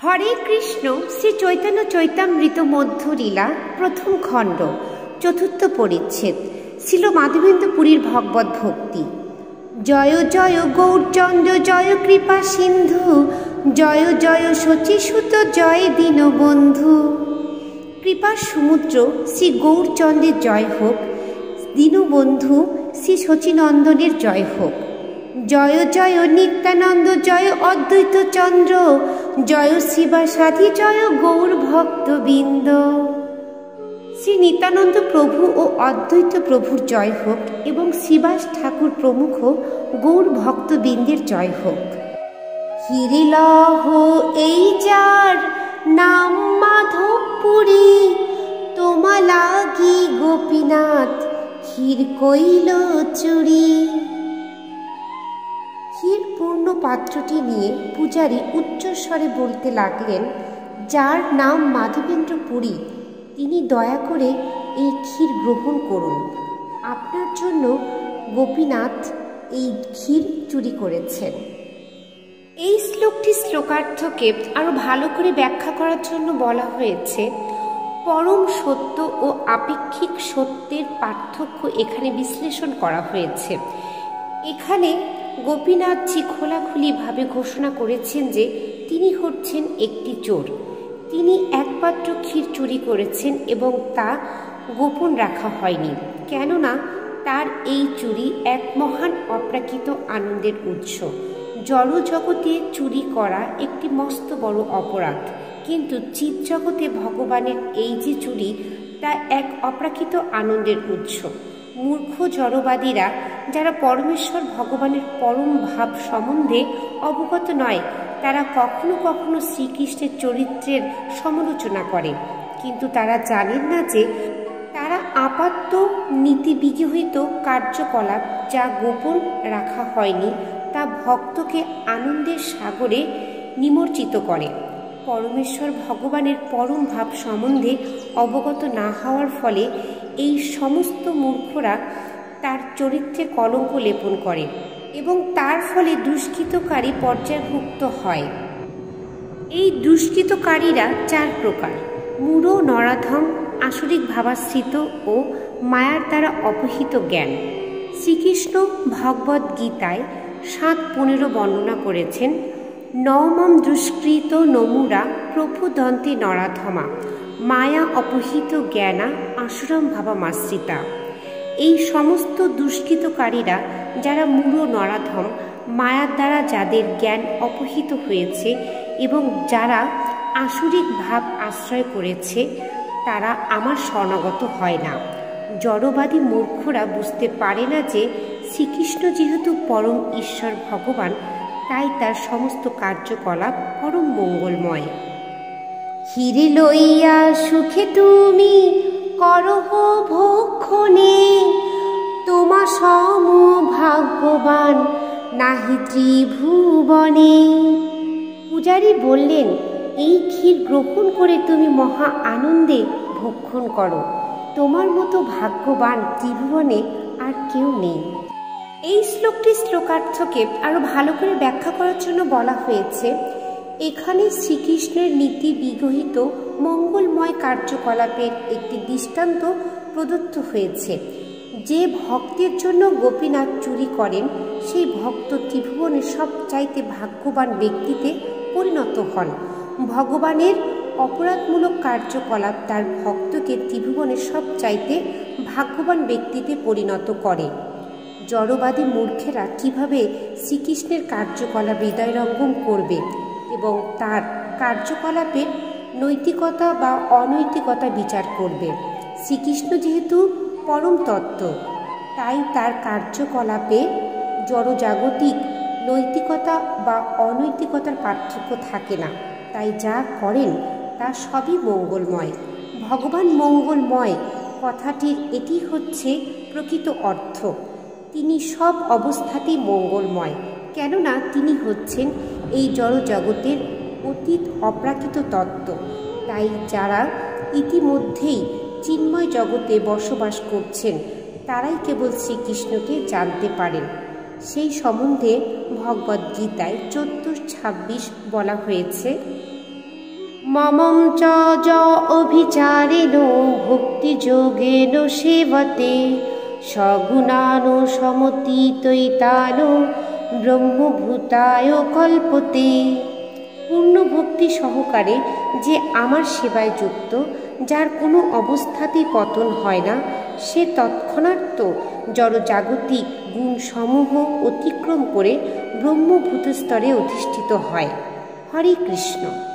হরে কৃষ্ণ শ্রী চৈতন্য চৈতামৃত মধ্য লীলা প্রথম খণ্ড চতুর্থ পরিচ্ছেদ ছিল মাধবেন্দ্র পুরীর ভগবত ভক্তি। জয় জয় গৌরচন্দ্র জয় কৃপা সিন্ধু জয় জয় শচীসুত জয় দীনবন্ধু। কৃপা সমুদ্র শ্রী গৌরচন্দ্রের জয় হোক, দীনবন্ধু শ্রী শচীনন্দনের জয় হোক। জয় জয় নিত্যানন্দ জয় অদ্বৈত চন্দ্র জয় শিবাসাধি জয় গৌর ভক্তবৃন্দ। শ্রী নিত্যানন্দ প্রভু ও অদ্বৈত প্রভুর জয় হোক এবং শিবাস ঠাকুর প্রমুখ গৌর ভক্তবৃন্দের জয় হোক। হিরিলহ এই যার নাম মাধবপুরী, তোমা লাগি গোপীনাথ ক্ষীর কইল চুরি। ক্ষীর পূর্ণ পাত্রটি নিয়ে পূজারী উচ্চস্বরে বলতে লাগলেন, যার নাম মাধবেন্দ্র পুরী তিনি দয়া করে এই ক্ষীর গ্রহণ করুন। আপনার জন্য গোপীনাথ এই ক্ষীর চুরি করেছেন। এই শ্লোকটি শ্লোকার্থকে আরো ভালো করে ব্যাখ্যা করার জন্য বলা হয়েছে। পরম সত্য ও আপেক্ষিক সত্যের পার্থক্য এখানে বিশ্লেষণ করা হয়েছে। এখানে গোপীনাথজি খোলাখুলিভাবে ঘোষণা করেছেন যে তিনি হচ্ছেন একটি চোর। তিনি একমাত্র ক্ষীর চুরি করেছেন এবং তা গোপন রাখা হয়নি, কেননা তার এই চুরি এক মহান অপ্রাকৃত আনন্দের উৎস। জড় জগতে চুরি করা একটি মস্ত বড় অপরাধ, কিন্তু চিৎ জগতে ভগবানের এই যে চুরি তা এক অপ্রাকৃত আনন্দের উৎস। মূর্খ জড়বাদীরা যারা পরমেশ্বর ভগবানের পরম ভাব সম্বন্ধে অবগত নয়, তারা কখনো কখনো শ্রীকৃষ্ণের চরিত্রের সমালোচনা করে, কিন্তু তারা জানেন না যে তারা আপাত নীতিবিগহিত কার্যকলাপ যা গোপন রাখা হয়নি তা ভক্তকে আনন্দের সাগরে নিমজ্জিত করে। পরমেশ্বর ভগবানের পরম ভাব সম্বন্ধে অবগত না হওয়ার ফলে এই সমস্ত মূর্খরা তার চরিত্রে কলঙ্ক লেপন করে এবং তার ফলে দুষ্কৃতকারী পর্যায়ভুক্ত হয়। এই দুষ্কৃতকারীরা চার প্রকার: মূঢ়, নরাধম, আসরিক ভাবাশ্রিত ও মায়ার দ্বারা অপহৃত জ্ঞান। শ্রীকৃষ্ণ ভগবদ্ গীতায় 7:15 বর্ণনা করেছেন, নবমম দুষ্কৃত নমুরা প্রভুদন্তে নরাধমা মায়া অপহৃত জ্ঞানা আসুরম ভাবামাশ্রিতা। এই সমস্ত দুষ্কৃতকারীরা যারা মূঢ়, নরাধম, মায়ার দ্বারা যাদের জ্ঞান অপহৃত হয়েছে এবং যারা আসুরিক ভাব আশ্রয় করেছে, তারা আমার শরণাগত হয় না। জড়বাদী মূর্খরা বুঝতে পারে না যে শ্রীকৃষ্ণ যেহেতু পরম ঈশ্বর ভগবান, তাই তার সমস্ত কার্যকলাপ পরম মঙ্গলময়। হিরে লইয়া সুখে তুমি করহ ভক্ষণে, তোমা সম ভাগ্যবান নাহি ত্রিভুবনে। পূজারী বললেন, এই ক্ষীর গ্রহণ করে তুমি মহা আনন্দে ভক্ষণ করো, তোমার মতো ভাগ্যবান ত্রিভুবনে আর কেউ নেই। এই শ্লোকটি শ্লোকার্থকে আরো ভালো করে ব্যাখ্যা করার জন্য বলা হয়েছে। এখানে শ্রীকৃষ্ণের নীতি বিগহিত মঙ্গলময় কার্যকলাপের একটি দৃষ্টান্ত প্রদত্ত হয়েছে। যে ভক্তের জন্য গোপীনাথ চুরি করেন, সেই ভক্ত ত্রিভুবনের সবচাইতে ভাগ্যবান ব্যক্তিতে পরিণত হন। ভগবানের অপরাধমূলক কার্যকলাপ তার ভক্তকে ত্রিভুবনের সবচাইতে ভাগ্যবান ব্যক্তিতে পরিণত করে। জড়বাদী মূর্খেরা কিভাবে শ্রীকৃষ্ণের কার্যকলাপ হৃদয়ঙ্গম করবে এবং তার কার্যকলাপের নৈতিকতা বা অনৈতিকতা বিচার করবে। শ্রীকৃষ্ণ যেহেতু পরম তত্ত্ব, তাই তার কার্যকলাপে জড়জাগতিক নৈতিকতা বা অনৈতিকতার পার্থক্য থাকে না। তাই যা করেন তা সবই মঙ্গলময়। ভগবান মঙ্গলময় কথাটির এটি হচ্ছে প্রকৃত অর্থ। তিনি সব অবস্থাতেই মঙ্গলময়, কেননা তিনি হচ্ছেন এই জড়জগতের অতীত অপ্রাকৃত তত্ত্ব। তাই যারা ইতিমধ্যেই চিন্ময় জগতে বসবাস করছেন, তারাই কেবল শ্রীকৃষ্ণকে জানতে পারেন। সেই সম্বন্ধে ভগবদ্গীতায় 14:26 বলা হয়েছে, মমং চ য অভিচারেণ ভক্তিযোগেন সেবতে সগুণানো সমতীতৈতানো ব্রহ্মভূতায় কল্পতে। পূর্ণ ভক্তি সহকারে যে আমার সেবায় যুক্ত, যার কোনো অবস্থাতেই পতন হয় না, সে তৎক্ষণাৎ জড়জাগতিক গুণসমূহ অতিক্রম করে ব্রহ্মভূত স্তরে অধিষ্ঠিত হয়। হরে কৃষ্ণ।